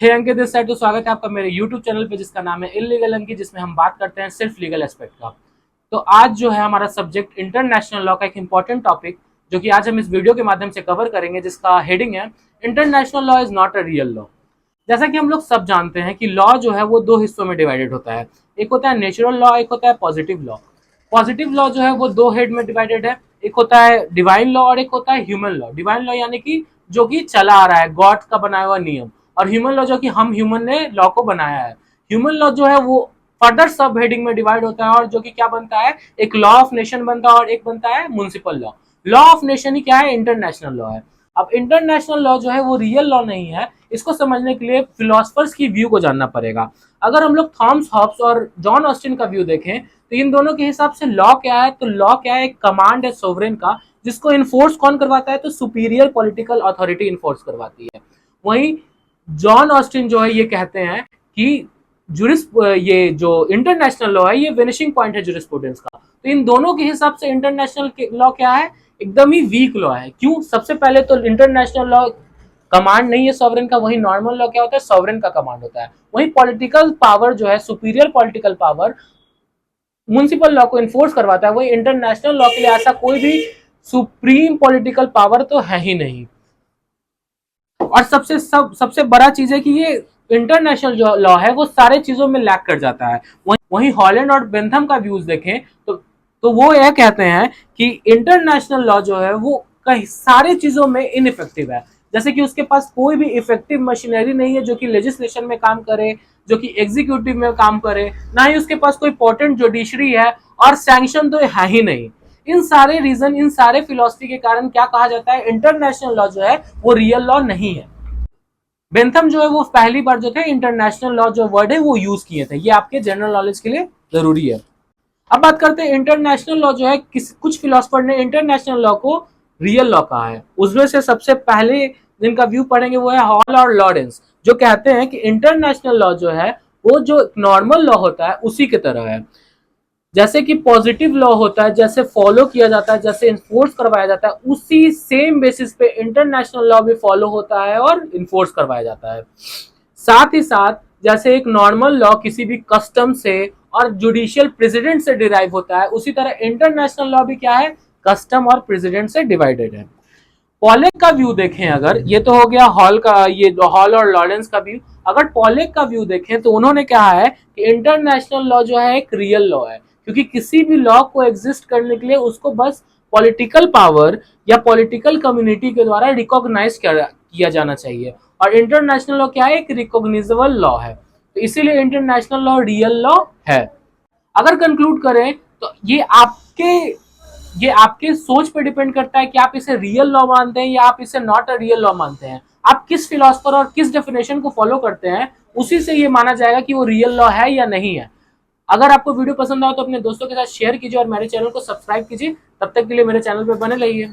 Hey Ankit this side, तो स्वागत है आपका मेरे YouTube चैनल पे जिसका नाम है इलीगल अंकित, जिसमें हम बात करते हैं सिर्फ लीगल एस्पेक्ट का। तो आज जो है हमारा सब्जेक्ट इंटरनेशनल लॉ का एक इंपॉर्टेंट टॉपिक जो कि आज हम इस वीडियो के माध्यम से कवर करेंगे, जिसका हेडिंग है international law is not a real law. जैसा कि हम लोग सब जानते हैं कि लॉ जो है वो दो हिस्सों में डिवाइडेड होता है। एक होता है नेचुरल लॉ, एक होता है पॉजिटिव लॉ। पॉजिटिव लॉ जो है वो दो हेड में डिवाइडेड है, एक होता है डिवाइन लॉ और एक होता है ह्यूमन लॉ। डिवाइन लॉ यानी कि जो कि चला आ रहा है, गॉड का बनाया हुआ नियम, और ह्यूमन लॉ जो कि हम ह्यूमन ने लॉ को बनाया है। ह्यूमन लॉ जो है वो फर्दर सब हेडिंग में डिवाइड होता है और जो कि क्या बनता है, एक लॉ ऑफ नेशन बनता है और एक बनता है municipal law. Law of nation ही क्या है, इंटरनेशनल लॉ है। अब इंटरनेशनल लॉ जो है वो रियल लॉ नहीं है। इसको समझने के लिए फिलोसफर्स की व्यू को जानना पड़ेगा। अगर हम लोग थॉमस हॉब्स और जॉन ऑस्टिन का व्यू देखें तो इन दोनों के हिसाब से लॉ क्या है, तो लॉ क्या है, एक कमांड है सोवरेन का, जिसको इन्फोर्स कौन करवाता है, तो सुपीरियर पॉलिटिकल अथॉरिटी इन्फोर्स करवाती है। वहीं जॉन ऑस्टिन जो है ये कहते हैं कि जुरिस ये जो इंटरनेशनल लॉ है ये वेनिशिंग पॉइंट है जुरिस्प्रूडेंस का। तो इन दोनों के हिसाब से इंटरनेशनल लॉ क्या है, एकदम ही वीक लॉ है। क्यों? सबसे पहले तो इंटरनेशनल लॉ कमांड नहीं है सॉवरेन का, वही नॉर्मल लॉ क्या होता है, सॉवरेन का कमांड होता है। वही पॉलिटिकल पावर जो है, superior political power municipal law को इन्फोर्स करवाता है। वही इंटरनेशनल लॉ के लिए ऐसा कोई भी सुप्रीम पॉलिटिकल पावर तो है ही नहीं। और सबसे बड़ा चीज है कि ये इंटरनेशनल जो लॉ है वो सारे चीजों में लैक कर जाता है। वहीं हॉलैंड और बेंथम का व्यूज देखें तो वो यह कहते हैं कि इंटरनेशनल लॉ जो है वो कई सारे चीजों में इनइफेक्टिव है। जैसे कि उसके पास कोई भी इफेक्टिव मशीनरी नहीं है जो कि लेजिस्लेशन में काम करे, जो कि एग्जीक्यूटिव में काम करे, ना ही उसके पास कोई पोटेंट जुडिशरी है, और सैंक्शन तो है ही नहीं। इन सारे रीजन, इन सारे फिलॉसफी के कारण क्या कहा जाता है, इंटरनेशनल लॉ जो है वो रियल लॉ नहीं है। बेंथम जो है वो पहली बार जो थे इंटरनेशनल लॉ जो वर्ड है वो यूज किए थे। ये आपके जनरल नॉलेज के लिए जरूरी है। अब बात करते हैं इंटरनेशनल लॉ जो है, कुछ फिलोसफर ने इंटरनेशनल लॉ को रियल लॉ कहा है। उसमें से सबसे पहले जिनका व्यू पढ़ेंगे वो है हॉल और लॉरेंस, जो कहते हैं कि इंटरनेशनल लॉ जो है वो जो नॉर्मल लॉ होता है उसी की तरह है। जैसे कि पॉजिटिव लॉ होता है, जैसे फॉलो किया जाता है, जैसे इन्फोर्स करवाया जाता है, उसी सेम बेसिस पे इंटरनेशनल लॉ भी फॉलो होता है और इन्फोर्स करवाया जाता है। साथ ही साथ जैसे एक नॉर्मल लॉ किसी भी कस्टम से और जुडिशियल प्रेसिडेंट से डिराइव होता है, उसी तरह इंटरनेशनल लॉ भी क्या है, कस्टम और प्रेसिडेंट से डिवाइडेड है। पॉलेक का व्यू देखें अगर, ये तो हो गया हॉल का, ये जो हॉल और लॉरेंस का व्यू। अगर पॉलेक का व्यू देखें तो उन्होंने कहा है कि इंटरनेशनल लॉ जो है एक रियल लॉ है, क्योंकि किसी भी लॉ को एग्जिस्ट करने के लिए उसको बस पॉलिटिकल पावर या पॉलिटिकल कम्युनिटी के द्वारा रिकॉग्नाइज किया जाना चाहिए। और इंटरनेशनल लॉ क्या है, एक रिकॉग्निजेबल लॉ है, तो इसीलिए इंटरनेशनल लॉ रियल लॉ है। अगर कंक्लूड करें तो ये आपके सोच पर डिपेंड करता है कि आप इसे रियल लॉ मानते हैं या आप इसे नॉट अ रियल लॉ मानते हैं। आप किस फिलोसफर और किस डेफिनेशन को फॉलो करते हैं, उसी से ये माना जाएगा कि वो रियल लॉ है या नहीं है। अगर आपको वीडियो पसंद आए तो अपने दोस्तों के साथ शेयर कीजिए और मेरे चैनल को सब्सक्राइब कीजिए। तब तक के लिए मेरे चैनल पर बने रहिए।